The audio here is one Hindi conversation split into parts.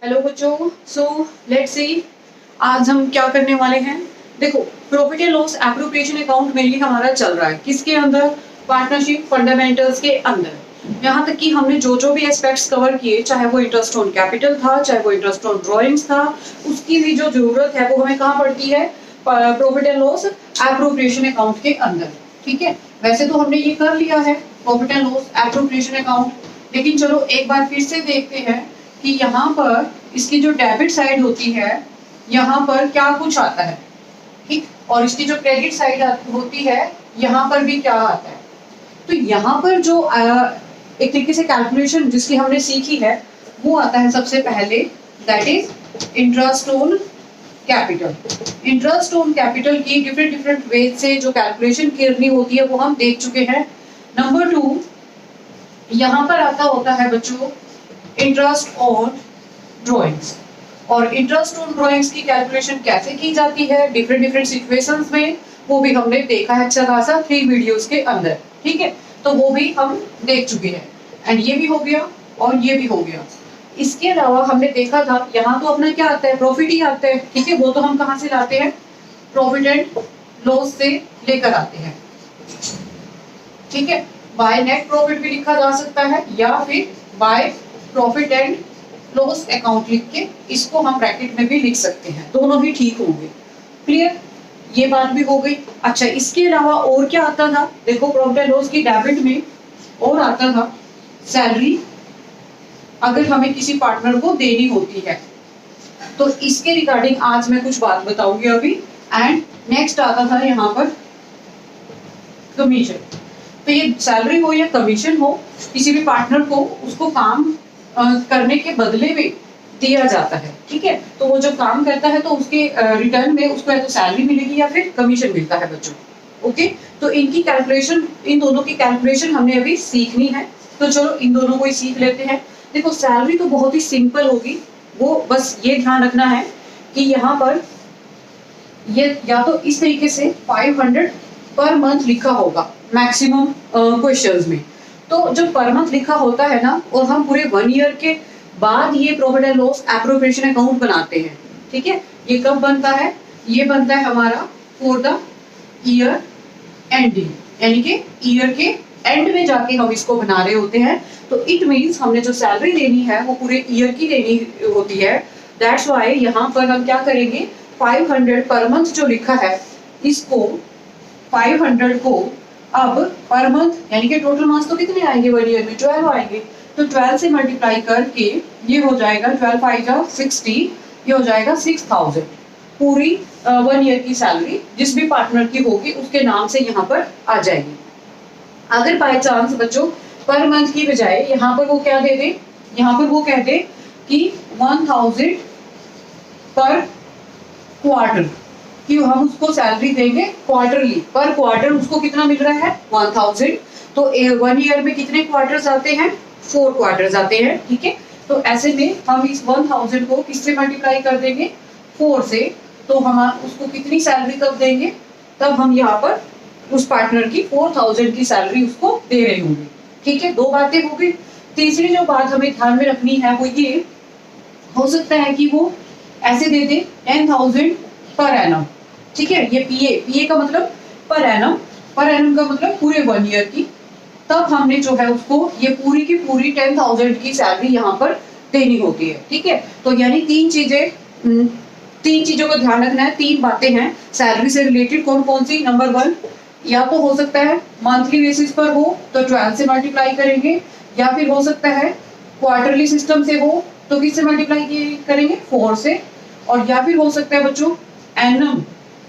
हेलो बच्चों, सो लेट्स सी आज हम क्या करने वाले हैं। देखो, profit and loss appropriation account mainly हमारा चल रहा है किसके अंदर, पार्टनरशिप फंडामेंटल्स के अंदर। यहाँ तक कि हमने जो जो भी एस्पेक्ट्स कवर किए, चाहे वो इंटरेस्ट ऑन कैपिटल था, चाहे वो इंटरेस्ट ऑन ड्रॉइंग्स था, उसकी भी जो जरूरत है वो हमें कहाँ पड़ती है, profit and loss appropriation account के अंदर। ठीक है, वैसे तो हमने ये कर लिया है profit and loss appropriation account, लेकिन चलो एक बार फिर से देखते हैं कि यहाँ पर इसकी जो डेबिट साइड होती है यहाँ पर क्या कुछ आता है, ठीक, और इसकी जो क्रेडिट साइड होती है यहाँ पर भी क्या आता है। तो यहाँ पर जो एक तरीके से कैलकुलेशन जिसकी हमने सीखी है वो आता है सबसे पहले, that is interest on capital. Interest on capital की डिफरेंट वेज से जो कैलकुलेशन करनी होती है वो हम देख चुके हैं। नंबर 2 यहाँ पर आता होता है बच्चों इंटरेस्ट ऑन ड्रॉइंग्स, और इंटरेस्ट ऑन ड्रॉइंग्स की कैलकुलेशन कैसे की जाती है डिफरेंट सिचुएशंस में, वो भी हमने देखा है अच्छा खासा 3 वीडियोस के अंदर। ठीक है, तो वो भी हम देख चुके हैं। एंड ये भी हो गया और ये भी हो गया। इसके अलावा हमने देखा था यहाँ तो अपना क्या आता है, प्रॉफिट ही आता है। ठीक है, वो तो हम कहाँ से लाते हैं, प्रॉफिट एंड लॉस से लेकर आते हैं। ठीक है, बाय नेट प्रॉफिट भी लिखा जा सकता है या फिर by profit and loss account लिख के इसको हम ब्रैकेट में भी लिख सकते हैं, दोनों ही ठीक होंगे। क्लियर, ये बात भी हो गई। अच्छा, इसके अलावा और क्या आता था, देखो प्रॉफिट एंड लॉस की डेबिट में और आता था सैलरी, अगर हमें किसी पार्टनर को देनी होती है तो इसके रिगार्डिंग आज मैं कुछ बात बताऊंगी अभी। एंड नेक्स्ट आता था यहाँ पर कमीशन। तो ये सैलरी हो या कमीशन हो, किसी भी पार्टनर को उसको काम करने के बदले में दिया जाता है। ठीक है, तो वो जो काम करता है तो उसके रिटर्न में उसको या तो सैलरी मिलेगी या फिर कमीशन मिलता है बच्चों। ओके, तो इनकी कैलकुलेशन, इन दोनों की कैलकुलेशन हमने अभी सीखनी है, तो चलो इन दोनों को ही सीख लेते हैं। देखो, सैलरी तो बहुत ही सिंपल होगी, वो बस ये ध्यान रखना है कि यहाँ पर ये या तो इस तरीके से 500 पर मंथ लिखा होगा मैक्सिमम क्वेश्चंस में। तो जो पर मंथ लिखा होता है ना, और हम पूरे 1 ईयर के बाद ये profit and loss appropriation account बनाते हैं। ठीक है, ये कब बनता है, ये बनता है हमारा फॉर द ईयर एंडिंग, यानी कि ईयर के एंड में जाके हम इसको बना रहे होते हैं। तो इट मींस हमने जो सैलरी लेनी है वो पूरे ईयर की लेनी होती है। दैट्स व्हाई यहाँ पर हम क्या करेंगे, 500 पर मंथ जो लिखा है इसको 500 को अब पर मंथ यानी कि टोटल मंथ तो कितने आएंगे 1 ईयर में, 12 आएंगे। तो 12 से मल्टीप्लाई करके ये हो जाएगा 12 5 जा 60, ये हो जाएगा 6000 पूरी 1 ईयर की सैलरी जिस भी पार्टनर की होगी उसके नाम से यहाँ पर आ जाएगी। अगर बाय चांस बच्चों पर मंथ की बजाय यहाँ पर वो क्या दे दे, यहाँ पर वो कह दे कि 1000 पर क्वार्टर, कि हम उसको सैलरी देंगे क्वार्टरली, पर क्वार्टर उसको कितना मिल रहा है 1000। तो 1 ईयर में कितने क्वार्टर्स आते हैं, 4 क्वार्टर्स आते हैं। ठीक है, तो ऐसे में हम इस 1000 को किससे मल्टीप्लाई कर देंगे, 4 से। तो हम उसको कितनी सैलरी तब देंगे, तब हम यहाँ पर उस पार्टनर की 4000 की सैलरी उसको दे रहे होंगे। ठीक है, 2 बातें हो गई। तीसरी जो बात हमें ध्यान में रखनी है वो ये हो सकता है कि वो ऐसे दे दे 10,000 पर एनम। ठीक है, ये पीए का मतलब पर एनम, पर एनम का मतलब पूरे 1 ईयर की। तब हमने जो है उसको ये पूरी की पूरी 10,000 की सैलरी यहाँ पर देनी होती है। ठीक है, तो यानी 3 चीजों का ध्यान रखना है, 3 बातें हैं सैलरी से रिलेटेड। कौन कौन सी, नंबर 1 या तो हो सकता है मंथली बेसिस पर हो तो 12 से मल्टीप्लाई करेंगे, या फिर हो सकता है क्वार्टरली सिस्टम से हो तो किससे मल्टीप्लाई करेंगे, 4 से, और या फिर हो सकता है बच्चों एनम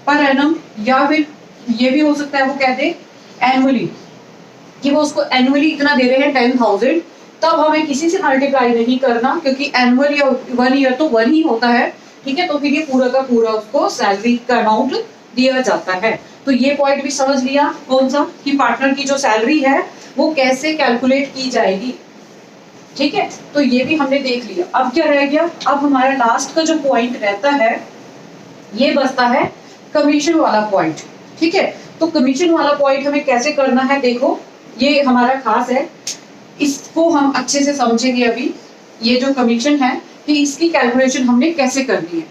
पर एनम, या फिर ये भी हो सकता है वो कह दे एनुअली, कि वो उसको एनुअली इतना दे रहे हैं 10,000। तब हमें किसी से मल्टीप्लाई नहीं करना क्योंकि एनुअल या 1 ईयर तो 1 ही होता है। ठीक है, तो फिर ये पूरा का पूरा उसको सैलरी का अमाउंट दिया जाता है। तो ये पॉइंट भी समझ लिया कौन सा, कि पार्टनर की जो सैलरी है वो कैसे कैलकुलेट की जाएगी। ठीक है, तो ये भी हमने देख लिया। अब क्या रह गया, अब हमारा लास्ट का जो पॉइंट रहता है ये बचता है कमीशन वाला पॉइंट। ठीक है, तो कमीशन वाला पॉइंट हमें कैसे करना है, देखो ये हमारा खास है, इसको हम अच्छे से समझेंगे अभी। ये जो कमीशन है कि इसकी कैलकुलेशन हमने कैसे करनी है,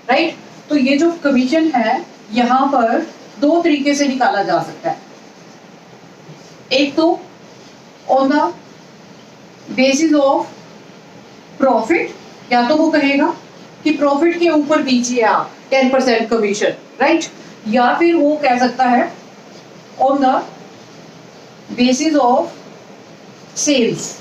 राइट। तो ये जो कमीशन है यहाँ पर दो तरीके से निकाला जा सकता है। एक तो on the basis of profit, या तो वो कहेगा कि प्रॉफिट के ऊपर दीजिए आप 10% कमीशन, राइट। या फिर वो कह सकता है on the basis of sales.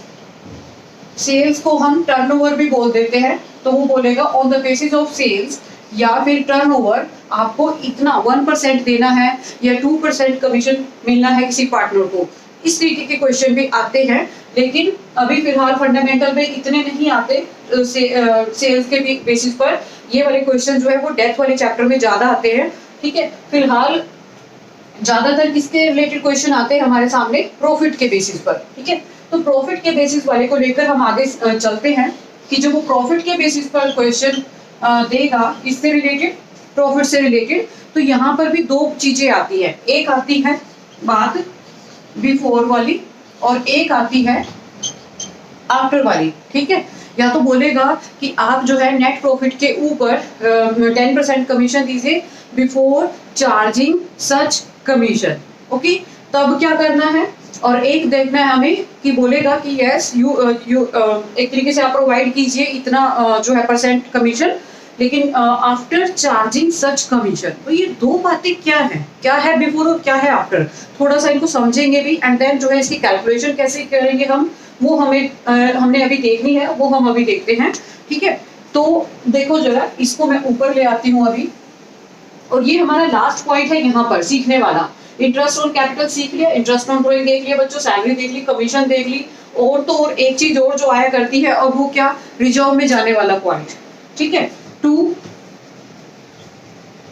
Sales को हम टर्नओवर भी बोल देते हैं, तो वो बोलेगा on the basis of sales या फिर टर्नओवर आपको इतना 1% देना है या 2% कमीशन मिलना है किसी पार्टनर को। इस तरीके के क्वेश्चन भी आते हैं, लेकिन अभी फिलहाल फंडामेंटल में इतने नहीं आते सेल्स के बेसिस पर। ये वाले क्वेश्चन जो है वो डेथ वाले चैप्टर में ज्यादा आते हैं, ठीक है। फिलहाल ज्यादातर किसके रिलेटेड क्वेश्चन आते हैं हमारे सामने, प्रॉफिट के बेसिस पर, ठीक है। तो प्रॉफिट के बेसिस वाले को लेकर हम आगे चलते हैं कि जब वो प्रॉफिट के बेसिस पर क्वेश्चन देगा किससे रिलेटेड, प्रॉफिट से रिलेटेड, तो यहाँ पर भी दो चीजें आती है। एक आती है बात बिफोर वाली और एक आती है आफ्टर वाली, ठीक है। या तो बोलेगा कि आप जो है नेट प्रॉफिट के ऊपर 10% कमीशन दीजिए बिफोर चार्जिंग सच कमीशन, ओके। तब क्या करना है, और एक देखना है हमें कि बोलेगा कि यस यू एक तरीके से आप प्रोवाइड कीजिए इतना जो है परसेंट कमीशन, लेकिन आफ्टर चार्जिंग सच कमीशन। तो ये दो बातें क्या है बिफोर और क्या है आफ्टर, थोड़ा सा इनको समझेंगे भी, एंड देन जो है इसकी कैलकुलेशन कैसे करेंगे हम, वो हमने अभी देखनी है, वो हम अभी देखते हैं, ठीक है। तो देखो जरा, इसको मैं ऊपर ले आती हूँ अभी, और ये हमारा लास्ट पॉइंट है यहाँ पर सीखने वाला। इंटरेस्ट ऑन कैपिटल सीख लिया, इंटरेस्ट ऑन ड्रॉइंग देख लिया बच्चों, सैलरी देख ली, कमीशन देख ली, और तो और एक चीज और जो आया करती है अब वो क्या, रिजर्व में जाने वाला पॉइंट, ठीक है, टू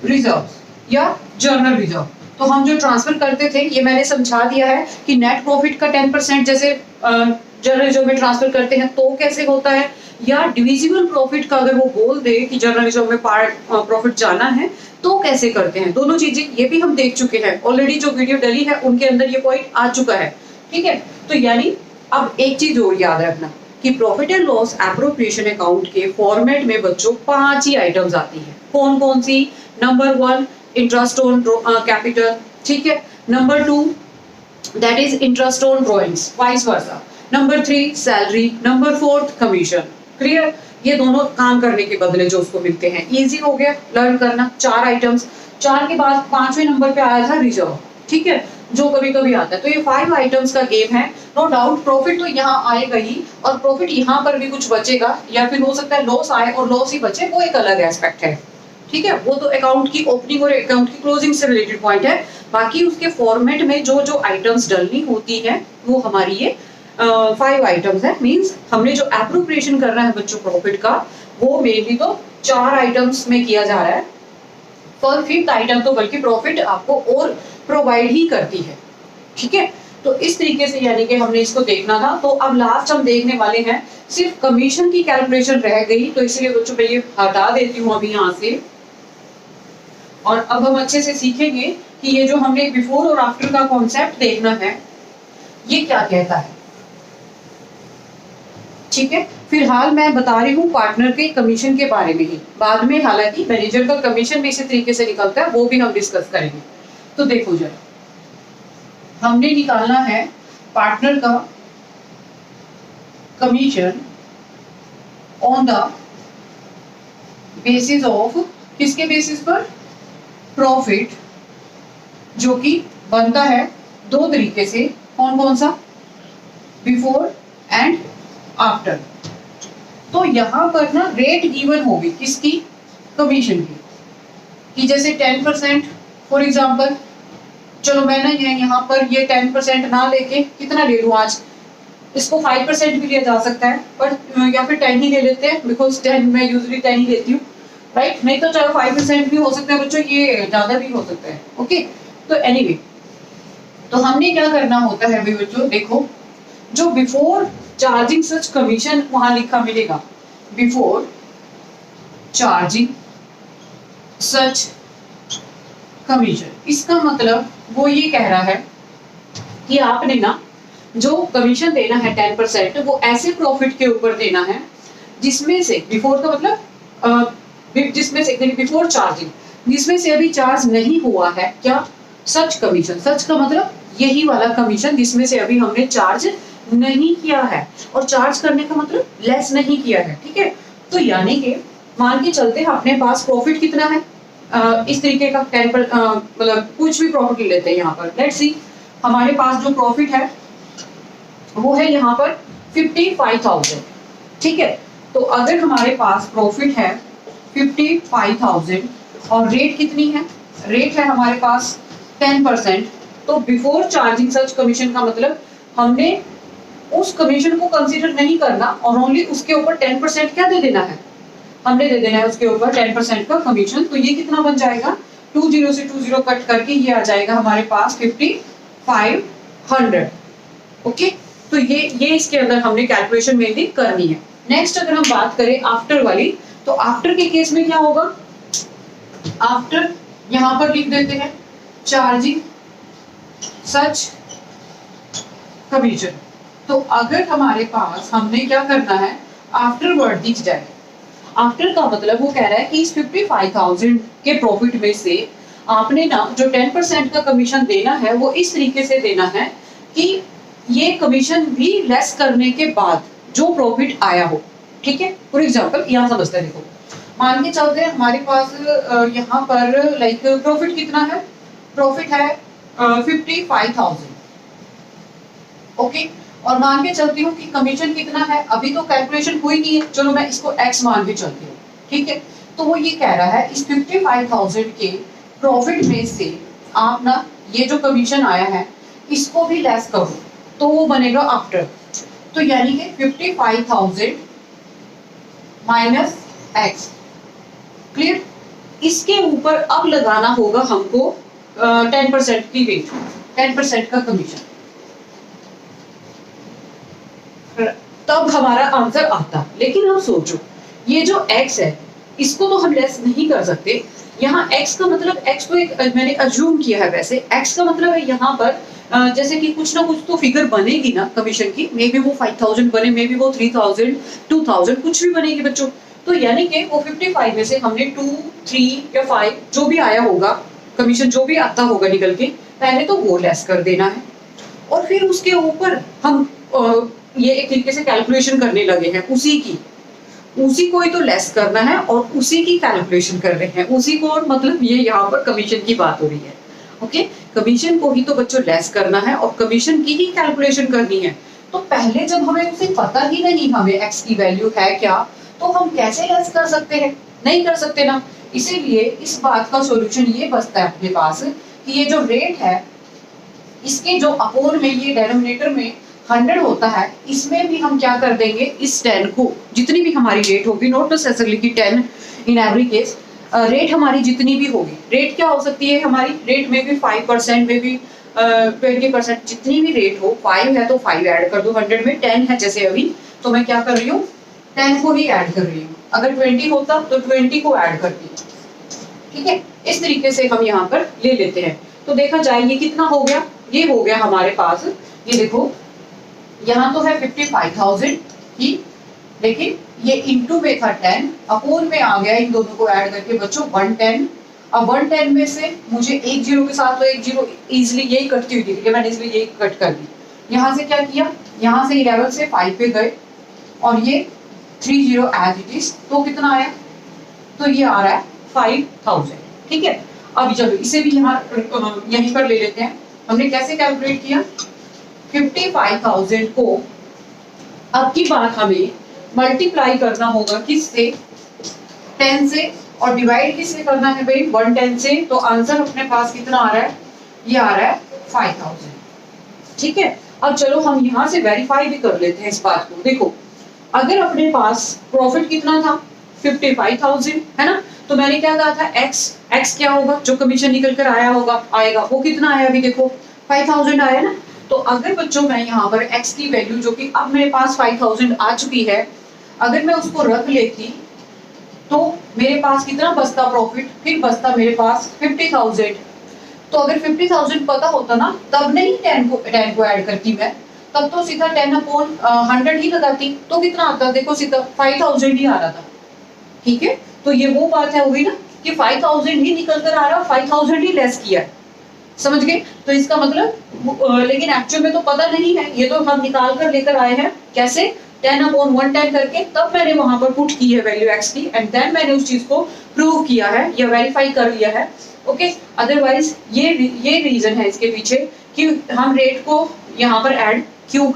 रिजर्व या जर्नल रिजर्व। तो हम जो ट्रांसफर करते थे ये मैंने समझा दिया है कि नेट प्रॉफिट का 10% जैसे जर्नल रिजर्व में ट्रांसफर करते हैं तो कैसे होता है, या डिविजिबल प्रॉफिट का अगर वो बोल दे कि जर्नल रिजर्व में पार्ट प्रॉफिट जाना है तो कैसे करते हैं, दोनों चीजें ये भी हम देख चुके हैं ऑलरेडी। जो वीडियो डली है उनके अंदर ये पॉइंट आ चुका है, ठीक है। तो यानी अब एक चीज और याद रखना कि profit and loss appropriation account के फॉर्मेट में बच्चों 5 ही आइटम्स आती है। कौन कौन सी, नंबर 1 इंटरेस्ट ऑन कैपिटल, ठीक है। Number 2 that is interest on drawings, vice versa. Number 3 salary, number 4 commission. Clear, ये दोनों काम करने के बदले जो उसको मिलते हैं। इजी हो गया लर्न करना, 4 आइटम्स। 4 के बाद 5वें नंबर पे आया था रिजर्व, ठीक है, जो कभी कभी आता है। तो ये 5 आइटम्स का गेम है, नो डाउट। प्रॉफिट तो यहाँ आएगा ही, और प्रॉफिट यहाँ पर भी कुछ बचेगा, या फिर हो सकता है लॉस आए और लॉस ही बचे, वो एक अलग एस्पेक्ट है, ठीक है। वो तो अकाउंट की ओपनिंग और अकाउंट की क्लोजिंग से रिलेटेड पॉइंट है। बाकी उसके फॉर्मेट में जो जो आइटम्स डलनी होती है वो हमारी ये 5 आइटम्स है। मींस हमने जो एप्रोप्रिएशन करना है बच्चों प्रॉफिट का, वो मेनली तो 4 आइटम्स में किया जा रहा है। पर 5th आइटम तो बल्कि प्रॉफिट आपको और प्रोवाइड ही करती है, ठीक है। तो इस तरीके से यानी कि हमने इसको देखना था। तो अब लास्ट हम देखने वाले हैं, सिर्फ कमीशन की कैलकुलेशन रह गई, तो इसलिए बच्चों मैं ये हटा देती हूँ अभी यहाँ से। और अब हम अच्छे से सीखेंगे कि ये जो हमने बिफोर और आफ्टर का कॉन्सेप्ट देखना है ये क्या कहता है, ठीक है। फिलहाल मैं बता रही हूँ पार्टनर के कमीशन के बारे में ही, बाद में हालांकि मैनेजर का कमीशन भी इसी तरीके से निकलता है, वो भी हम डिस्कस करेंगे। तो देखो जरा, हमने निकालना है पार्टनर का commission on the basis of, किसके बेसिस पर, प्रॉफिट, जो कि बनता है 2 तरीके से। कौन कौन सा, बिफोर एंड आफ्टर। तो यहां पर ना रेट गिवन होगी किसकी, कमीशन की, कि जैसे 10% फॉर एग्जांपल, चलो मैं ना यहाँ पर ये 10% ना लेके कितना ले लूं आज, इसको 5% भी लिया जा सकता है, पर या फिर 10 ही ले लेते हैं, बिकॉज 10 मैं यूजुअली 10 ही लेती हूँ, राइट। नहीं तो चलो 5% भी हो सकता है बच्चों, ये ज्यादा भी हो सकता है, ओके। तो एनीवे, तो हमने क्या करना होता है बच्चों, देखो जो बिफोर चार्जिंग सच कमीशन वहां लिखा मिलेगा, बिफोर चार्जिंग सच कमीशन। इसका मतलब वो ये कह रहा है कि आपने ना जो कमीशन देना है 10%, वो ऐसे प्रॉफिट के ऊपर देना है जिसमें से बिफोर का मतलब जिसमें से बिफोर चार्जिंग, जिसमें से अभी चार्ज नहीं हुआ है क्या, सच कमीशन। सच का मतलब यही वाला कमीशन जिसमें से अभी हमने चार्ज नहीं किया है, और चार्ज करने का मतलब लेस नहीं किया है, ठीक है। तो यानी कि मान के चलते हैं अपने पास प्रॉफिट कितना है, इस तरीके का 10 मतलब कुछ भी प्रॉफिट ले लेते हैं यहाँ पर। लेट्स सी हमारे पास जो प्रॉफिट है वो है यहाँ पर 55,000, ठीक है। तो अगर हमारे पास प्रॉफिट है 55,000 और रेट कितनी है, रेट है हमारे पास 10%, तो बिफोर चार्जिंग सच कमीशन का मतलब हमने उस कमीशन को कंसीडर नहीं करना और ओनली उसके ऊपर 10% क्या दे देना है, हमने दे देना है उसके ऊपर 10% का कमीशन। तो ये कितना बन जाएगा, 20 से 20 कट करके ये आ जाएगा हमारे पास 5500। ओके, तो ये इसके अंदर हमने कैलकुलेशन मेनली करनी है। नेक्स्ट अगर हम बात करें आफ्टर वाली, तो आफ्टर के केस में क्या होगा, आफ्टर यहां पर लिख देते हैं चार्जिंग सच कमीशन। तो अगर हमारे पास हमने क्या करना है, आफ्टर वर्ड दिख जाए, आफ्टर का मतलब वो कह रहा है कि इस 55,000 के प्रॉफिट में से आपने ना जो 10% का कमीशन देना है वो इस तरीके से देना है कि ये कमीशन भी लेस करने के बाद जो प्रॉफिट आया हो, ठीक है। फॉर एग्जांपल यहाँ समझते हैं, देखो मान के चलते हैं हमारे पास यहाँ पर लाइक प्रॉफिट कितना है, प्रॉफिट है 55,000, ओके। और मान के चलती हूँ कि कमीशन कितना है, अभी तो कैलकुलेशन हुई नहीं है, चलो मैं इसको x मान के चलती हूँ, ठीक है। तो वो ये कह रहा है इस 55,000 के प्रॉफिट में से आप ना ये जो कमीशन आया है इसको भी लेस करो, तो वो बनेगा आफ्टर। तो यानी कि 55,000 माइनस x, क्लियर। इसके ऊपर अब लगाना होगा हमको 10% की रेट, 10% का कमीशन, तब हमारा आंसर आता। लेकिन अब सोचो ये जो x है इसको तो हम लेस नहीं कर सकते, यहाँ x का मतलब x को एक मैंने अज्यूम किया है, वैसे x का मतलब है यहाँ पर जैसे कि कुछ ना कुछ तो फिगर बनेगी ना कमीशन की, मे बी वो 5,000 बने, मे बी वो 3,000 2,000 कुछ भी बनेगी बच्चों। तो यानी कि वो 55 में से हमने 2 3 या 5 जो भी आया होगा कमीशन, जो भी आता होगा निकल के, पहले तो वो लेस कर देना है और फिर उसके ऊपर हम ये एक तरीके से कैलकुलेशन करने लगे हैं उसी को ही तो लेस करना है और उसी की कैलकुलेशन कर रहे हैं, उसी को, और मतलब ये यहाँ पर कमीशन की बात हो रही है, ओके। कमीशन को ही तो बच्चों लेस करना है और कमीशन की ही कैलकुलेशन करनी है। तो पहले जब हमें उसे पता ही नहीं हमें एक्स की वैल्यू है क्या, तो हम कैसे लेस कर सकते हैं, नहीं कर सकते ना। इसीलिए इस बात का सॉल्यूशन ये बचता है अपने पास कि ये जो रेट है इसके जो अपोन में ये डेनोमिनेटर में 100 होता है, इसमें भी हम क्या कर देंगे, इस 10 को, जितनी भी हमारी रेट होगी, नॉट नेसेसरली कि 10 इन एवरी केस, रेट हमारी जितनी भी होगी, रेट क्या हो सकती है हमारी, रेट में भी 5% में भी 20%, जितनी भी रेट हो, 5 है तो 5 ऐड कर दो 100 में, 10 है जैसे अभी, तो मैं क्या कर रही हूँ 10 को ही ऐड कर रही हूँ, अगर 20 होता तो 20 को ऐड करती, ठीक है। इस तरीके से हम यहाँ पर ले लेते हैं। तो देखा जाए ये कितना हो गया, ये हो गया हमारे पास, ये देखो यहाँ तो है 55,000 ही, लेकिन ये इंटू में था 10, अपोन में आ गया इन दोनों को ऐड करके बच्चों 110। अब 110 में से मुझे एक जीरो के साथ तो एक जीरो इजिली यही कटती हुई दिख रही है, मैंने इसलिए यही कट कर दी। यहाँ से क्या किया, यहाँ से 11 से 5 पे गए और ये 30 एज इट इज, तो कितना आया, तो ये आ रहा है 5,000, ठीक है। अब जब इसे भी यहाँ यहीं पर ले लेते हैं, हमने कैसे कैलकुलेट किया, 55,000 को अब की बात हमें मल्टीप्लाई करना होगा किससे, 10 से, और डिवाइड किससे करना है भाई, 110 से। तो आंसर अपने पास कितना आ रहा है, ये आ रहा है 5,000, ठीक है। अब चलो हम यहाँ से वेरीफाई भी कर लेते हैं इस बात को। देखो अगर अपने पास प्रॉफिट कितना था 55,000 है ना, तो मैंने क्या कहा था x क्या होगा, जो कमीशन निकल कर आएगा वो कितना आया, अभी देखो 5,000 आया ना। तो अगर बच्चों मैं यहाँ पर x की वैल्यू जो कि अब मेरे पास 5,000 आ चुकी है, अगर मैं उसको रख लेती तो मेरे पास कितना बचता प्रॉफिट, फिर बचता मेरे पास 50,000। तो अगर 50,000 पता होता ना, तब नहीं 10 को ऐड करती मैं, तब तो सीधा 10/100 ही लगाती, तो कितना आता, देखो सीधा 5000 ही आ रहा था। ठीक है, तो ये वो बात है हुई ना कि 5000 ही निकल कर आ रहा, 5000 ही लेस किया है, समझ गए। तो इसका मतलब लेकिन एक्चुअल में तो पता नहीं है, ये तो हम निकाल कर लेकर आए हैं, कैसे 10/110 करके, तब मैंने वहां पर पुट की है वैल्यू x की, एंड देन मैंने उस चीज को प्रूव किया है या वेरीफाई कर लिया है। ओके, अदरवाइज ये रीजन है इसके पीछे कि हम रेट को यहाँ पर ऐड क्यों